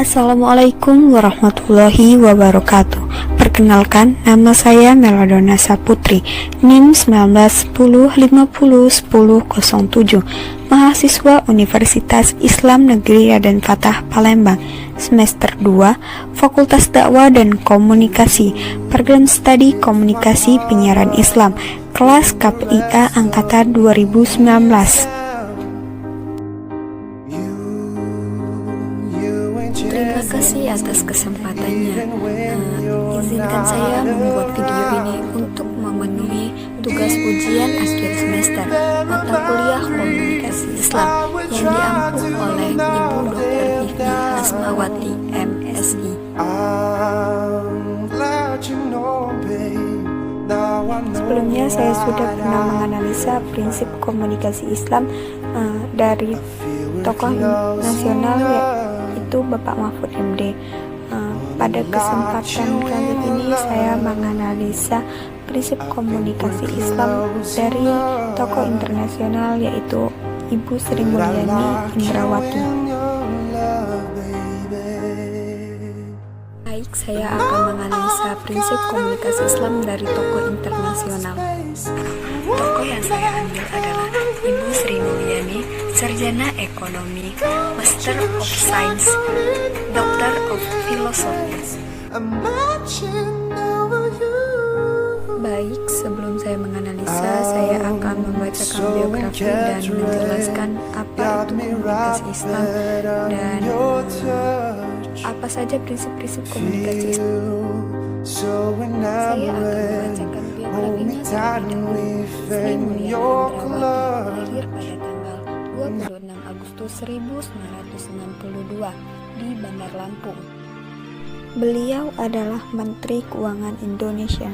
Assalamualaikum warahmatullahi wabarakatuh. Perkenalkan, nama saya Melodona Saputri, NIM 1910501007, mahasiswa Universitas Islam Negeri Raden Fatah Palembang, semester 2, Fakultas Dakwah dan Komunikasi, Program Studi Komunikasi Penyiaran Islam, kelas KPIA angkatan 2019. Terima kasih atas kesempatannya. Izinkan saya membuat video ini untuk memenuhi tugas ujian akhir semester mata kuliah Komunikasi Islam yang diampu oleh Ibu Dr. Vivi Hasmawati, MSI. Sebelumnya saya sudah pernah menganalisa prinsip komunikasi Islam dari tokoh nasional yaitu Bapak Mahfud MD. Pada kesempatan kali ini saya menganalisa prinsip komunikasi Islam dari tokoh internasional yaitu Ibu Sri Mulyani Indrawati. Baik, saya akan menganalisa prinsip komunikasi Islam dari tokoh internasional. Tokoh yang saya ambil adalah Ibu Sri Mulyani, sarjana ekonomi, Master of Science, Doctor of Philosophy. Baik, sebelum saya menganalisa, saya akan membacakan biografi dan menjelaskan apa itu komunikasi Islam dan apa saja prinsip-prinsip komunikasi Islam. Saya akan membacakan biografinya terlebih dahulu. Sri Mulyani Indrawati lahir pada tanggal 26 Agustus 1962 di Bandar Lampung. Beliau adalah Menteri Keuangan Indonesia.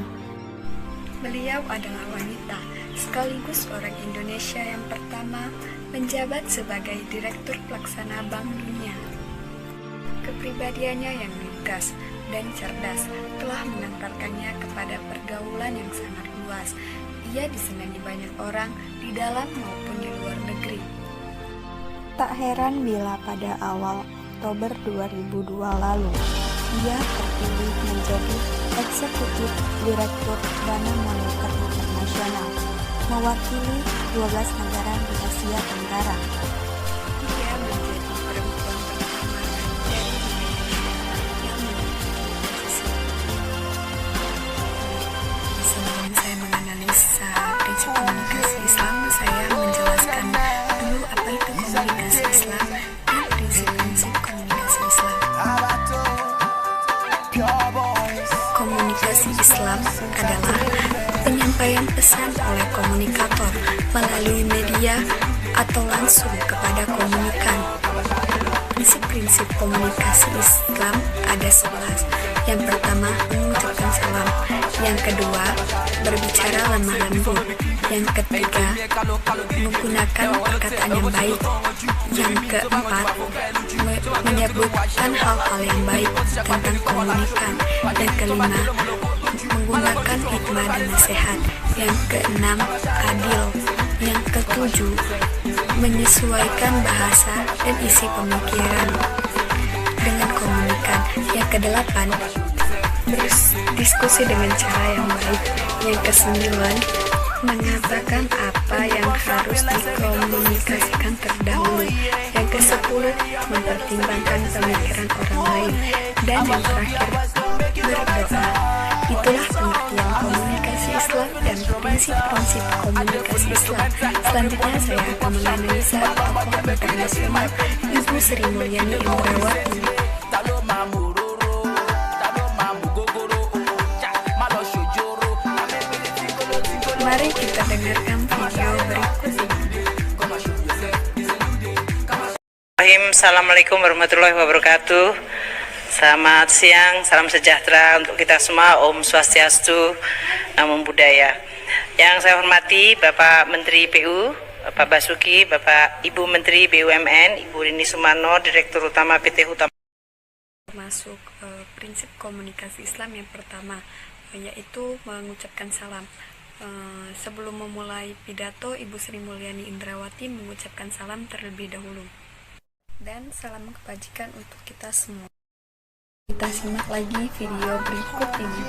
Beliau adalah wanita sekaligus orang Indonesia yang pertama menjabat sebagai Direktur Pelaksana Bank Dunia. Kepribadiannya yang lugas dan cerdas telah mengantarkannya kepada pergaulan yang sangat luas. Ia disenangi banyak orang di dalam maupun di luar negeri. Tak heran bila pada awal Oktober 2002 lalu, ia terpilih menjadi Eksekutif Direktur Dana Moneter Internasional, mewakili 12 negara di Asia Tenggara. Ia menjadi perempuan pertama dari Indonesia yang memiliki posisi. Sebelum saya menganalisa prinsip komunikasi Islam, saya menjelaskan dulu apa itu komunikasi Islam dan prinsip-prinsip komunikasi Islam. Komunikasi Islam adalah penyampaian pesan oleh komunikator melalui media atau langsung kepada komunikan. Prinsip-prinsip komunikasi Islam ada 11. Yang pertama, mengucapkan salam. Yang kedua, berbicara lemah lembut. Yang ketiga, menggunakan perkataan yang baik. Yang keempat, menyebutkan hal-hal yang baik tentang komunikan. Yang kelima, menggunakan hikmah dan nasihat. Yang keenam, adil. Yang ketujuh, menyesuaikan bahasa dan isi pemikiran dengan komunikan. Yang kedelapan, berdiskusi dengan cara yang baik. Yang kesembilan, mengatakan apa yang harus dikomunikasikan terdahulu. Yang kesepuluh, mempertimbangkan pemikiran orang lain. Dan yang terakhir, berdoa. Itulah pengertian komunikasi Islam dan prinsip-prinsip komunikasi Islam. Selanjutnya saya akan menganalisa tokoh internasional Ibu Sri Mulyani Indrawati. Mari kita dengarkan video berikut ini. Assalamualaikum warahmatullahi wabarakatuh. Selamat siang, salam sejahtera untuk kita semua. Om Swastiastu, Namo Buddhaya. Yang saya hormati Bapak Menteri PU, Bapak Basuki, Bapak Ibu Menteri BUMN, Ibu Rini Sumarno, Direktur Utama PT Hutama. Masuk prinsip komunikasi Islam yang pertama, yaitu mengucapkan salam. Sebelum memulai pidato, Ibu Sri Mulyani Indrawati mengucapkan salam terlebih dahulu. Dan salam kebajikan untuk kita semua. Kita simak lagi video berikut ini.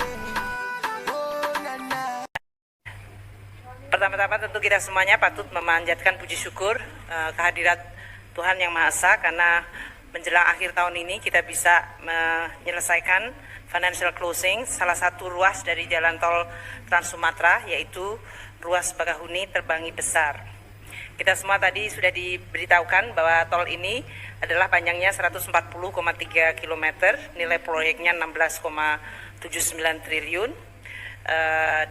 Pertama-tama tentu kita semuanya patut memanjatkan puji syukur kehadirat Tuhan Yang Maha Esa, karena menjelang akhir tahun ini kita bisa menyelesaikan financial closing salah satu ruas dari jalan tol Trans Sumatera, yaitu ruas Bakahuni Terbangi Besar. Kita semua tadi sudah diberitahukan bahwa tol ini adalah panjangnya 140,3 km, nilai proyeknya 16,79 triliun,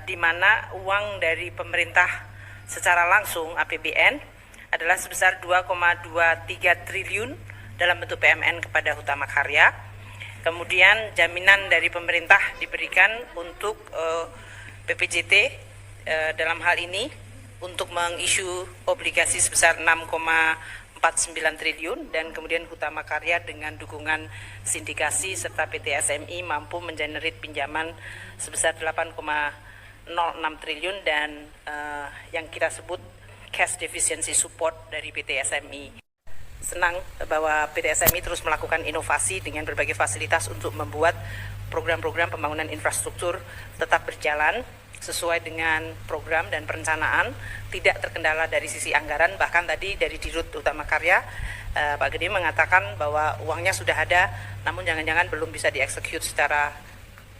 di mana uang dari pemerintah secara langsung APBN adalah sebesar 2,23 triliun dalam bentuk PMN kepada Hutama Karya. Kemudian jaminan dari pemerintah diberikan untuk BPJT dalam hal ini untuk mengisu obligasi sebesar 6,49 triliun, dan kemudian Hutama Karya dengan dukungan sindikasi serta PT SMI mampu mengenerate pinjaman sebesar 8,06 triliun dan yang kita sebut cash deficiency support dari PT SMI. Senang bahwa PT SMI terus melakukan inovasi dengan berbagai fasilitas untuk membuat program-program pembangunan infrastruktur tetap berjalan sesuai dengan program dan perencanaan, tidak terkendala dari sisi anggaran. Bahkan tadi dari Dirut Utama Karya, Pak Gede mengatakan bahwa uangnya sudah ada, namun jangan-jangan belum bisa dieksekut secara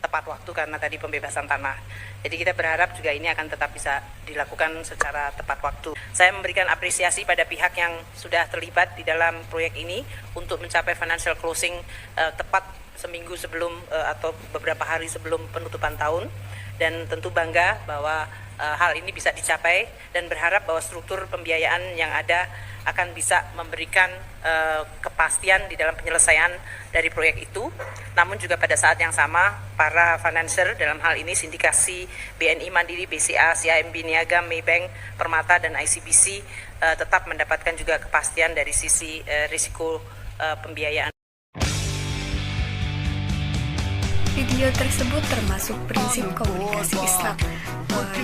tepat waktu karena tadi pembebasan tanah. Jadi kita berharap juga ini akan tetap bisa dilakukan secara tepat waktu. Saya memberikan apresiasi pada pihak yang sudah terlibat di dalam proyek ini untuk mencapai financial closing tepat seminggu sebelum atau beberapa hari sebelum penutupan tahun, dan tentu bangga bahwa hal ini bisa dicapai dan berharap bahwa struktur pembiayaan yang ada akan bisa memberikan kepastian di dalam penyelesaian dari proyek itu. Namun juga pada saat yang sama para financer dalam hal ini sindikasi BNI Mandiri, BCA, CIMB Niaga, Maybank, Permata dan ICBC tetap mendapatkan juga kepastian dari sisi risiko pembiayaan. Video tersebut termasuk prinsip komunikasi Islam,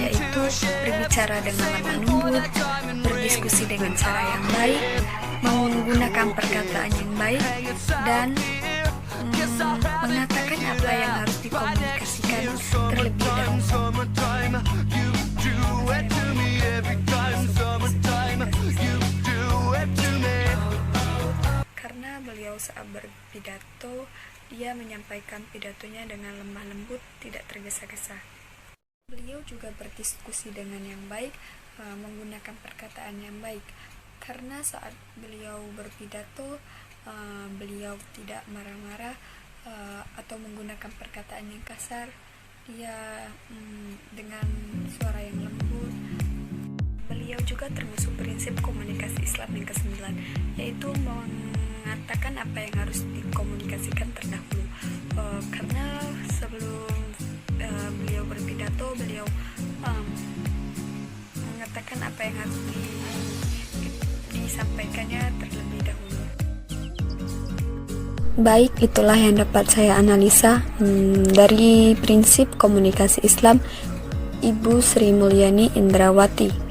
yaitu berbicara dengan lemah lembut, berdiskusi dengan cara yang baik, menggunakan perkataan yang baik, dan mengatakan apa yang harus dikomunikasikan terlebih dahulu. Karena beliau saat berpidato, dia menyampaikan pidatonya dengan lemah lembut, tidak tergesa-gesa. Beliau juga berdiskusi dengan yang baik, menggunakan perkataan yang baik. Karena saat beliau berpidato, beliau tidak marah-marah atau menggunakan perkataan yang kasar. Dia dengan suara yang lembut. Beliau juga termasuk prinsip komunikasi Islam yang ke-9, yaitu mengatakan apa yang harus dikomunikasikan terdahulu. Karena sebelum beliau berpidato, beliau mengatakan apa yang harus disampaikannya terlebih dahulu. Baik, itulah yang dapat saya analisa dari prinsip komunikasi Islam Ibu Sri Mulyani Indrawati.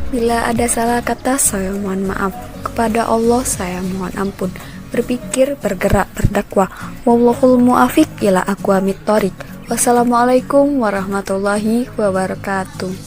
Bila ada salah kata, saya mohon maaf. Kepada Allah saya mohon ampun. Berpikir, bergerak, berdakwah. Wallahul muafiq ila aqwamit thoriq. Wassalamualaikum warahmatullahi wabarakatuh.